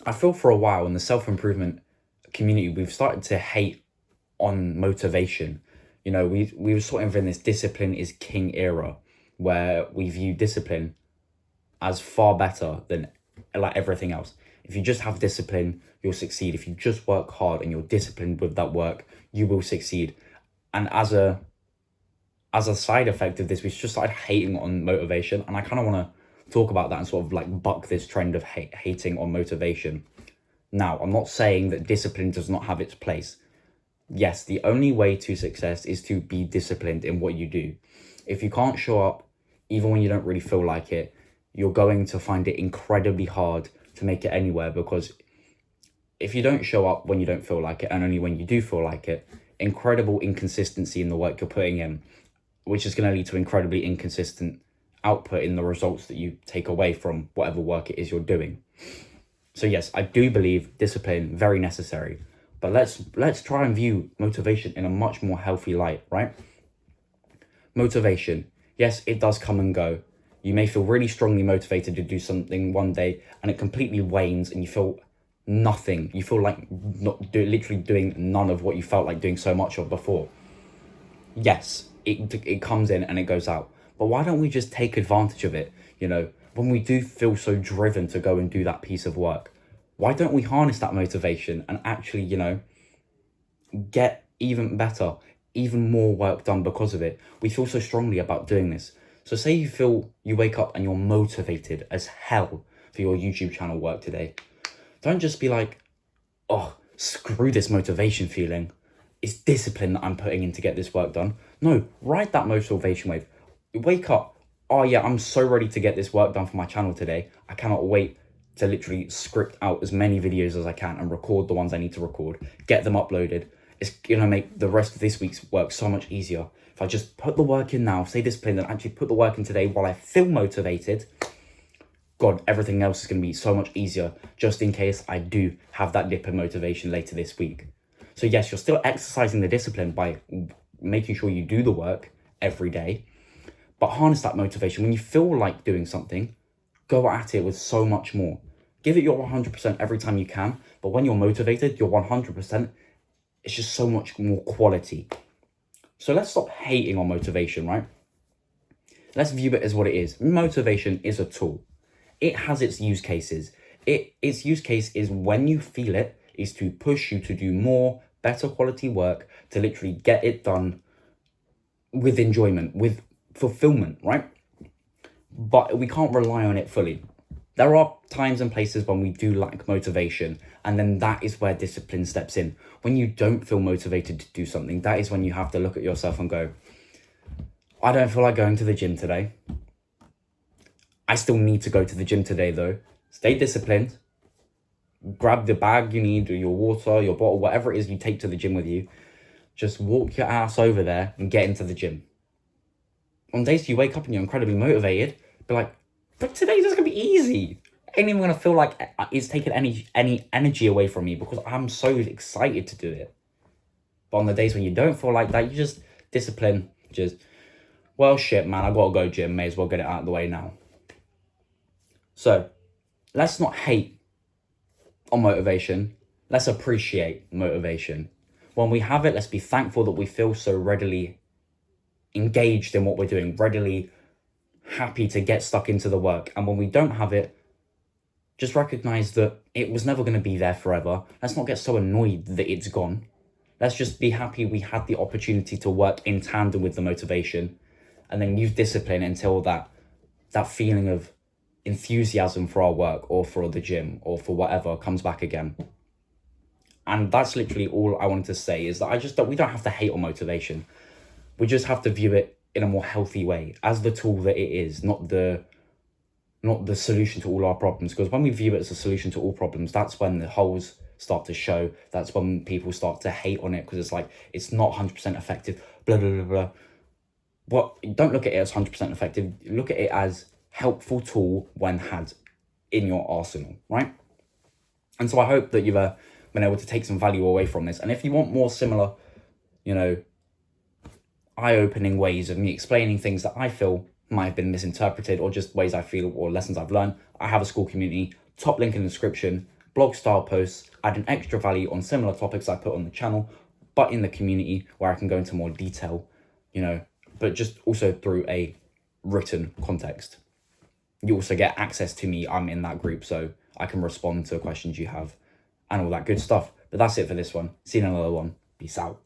I feel for a while in the self-improvement community, we've started to hate on motivation. We were sort of in this discipline is king era where we view discipline as far better than like everything else. If you just have discipline, you'll succeed. If you just work hard and you're disciplined with that work, you will succeed. And as a side effect of this, we just started hating on motivation, and I kind of want to talk about that and sort of like buck this trend of hating on motivation. Now, I'm not saying that discipline does not have its place. Yes, the only way to success is to be disciplined in what you do. If you can't show up, even when you don't really feel like it, you're going to find it incredibly hard to make it anywhere, because if you don't show up when you don't feel like it and only when you do feel like it, incredible inconsistency in the work you're putting in, which is going to lead to incredibly inconsistent output in the results that you take away from whatever work it is you're doing. So yes, I do believe discipline very necessary, but let's try and view motivation in a much more healthy light, right? Motivation, yes, it does come and go. You may feel really strongly motivated to do something one day and it completely wanes and you feel nothing. You feel like literally doing none of what you felt like doing so much of before. Yes, it comes in and it goes out. But why don't we just take advantage of it? When we do feel so driven to go and do that piece of work, why don't we harness that motivation and actually, get even better, even more work done because of it? We feel so strongly about doing this. So say you wake up and you're motivated as hell for your YouTube channel work today. Don't just be like, oh, screw this motivation feeling. It's discipline that I'm putting in to get this work done. No, ride that motivation wave. Wake up. Oh yeah, I'm so ready to get this work done for my channel today. I cannot wait to literally script out as many videos as I can and record the ones I need to record, get them uploaded. It's gonna make the rest of this week's work so much easier. If I just put the work in now, stay disciplined, and actually put the work in today while I feel motivated, God, everything else is gonna be so much easier, just in case I do have that dip in motivation later this week. So yes, you're still exercising the discipline by making sure you do the work every day, but harness that motivation. When you feel like doing something, go at it with so much more. Give it your 100% every time you can, but when you're motivated, your 100%, it's just so much more quality. So let's stop hating on motivation, right? Let's view it as what it is. Motivation is a tool. It has its use cases. Its use case is when you feel it, is to push you to do more, better quality work, to literally get it done with enjoyment, with fulfillment, right? But we can't rely on it fully. There are times and places when we do lack motivation, and then that is where discipline steps in. When you don't feel motivated to do something, that is when you have to look at yourself and go, I don't feel like going to the gym today. I still need to go to the gym today though. Stay disciplined. Grab the bag you need, or your water, your bottle, whatever it is you take to the gym with you. Just walk your ass over there and get into the gym. On days you wake up and you're incredibly motivated, be like, but today's just gonna be easy. Ain't even gonna feel like it's taking any energy away from me because I'm so excited to do it. But on the days when you don't feel like that, you just discipline, well, shit, man, I gotta go gym, may as well get it out of the way now. So let's not hate on motivation. Let's appreciate motivation. When we have it, let's be thankful that we feel so readily engaged in what we're doing, readily happy to get stuck into the work. And when we don't have it, just recognize that it was never going to be there forever. Let's not get so annoyed that it's gone. Let's just be happy we had the opportunity to work in tandem with the motivation, and then use discipline until that feeling of enthusiasm for our work or for the gym or for whatever comes back again. And that's literally all I wanted to say, is that we don't have to hate on motivation. We just have to view it in a more healthy way, as the tool that it is, not the solution to all our problems. Because when we view it as a solution to all problems, that's when the holes start to show. That's when people start to hate on it, because it's like, it's not 100% effective, blah, blah, blah, blah. Don't look at it as 100% effective. Look at it as helpful tool when had in your arsenal, right? And so I hope that you've been able to take some value away from this. And if you want more similar, eye-opening ways of me explaining things that I feel might have been misinterpreted, or just ways I feel, or lessons I've learned, I have a Skool community. Top link in the description. blog style posts, adding extra value on similar topics I put on the channel, but in the community where I can go into more detail, but just also through a written context. You also get access to me. I'm in that group, so I can respond to questions you have and all that good stuff. But that's it for this one. See you in another one. Peace out.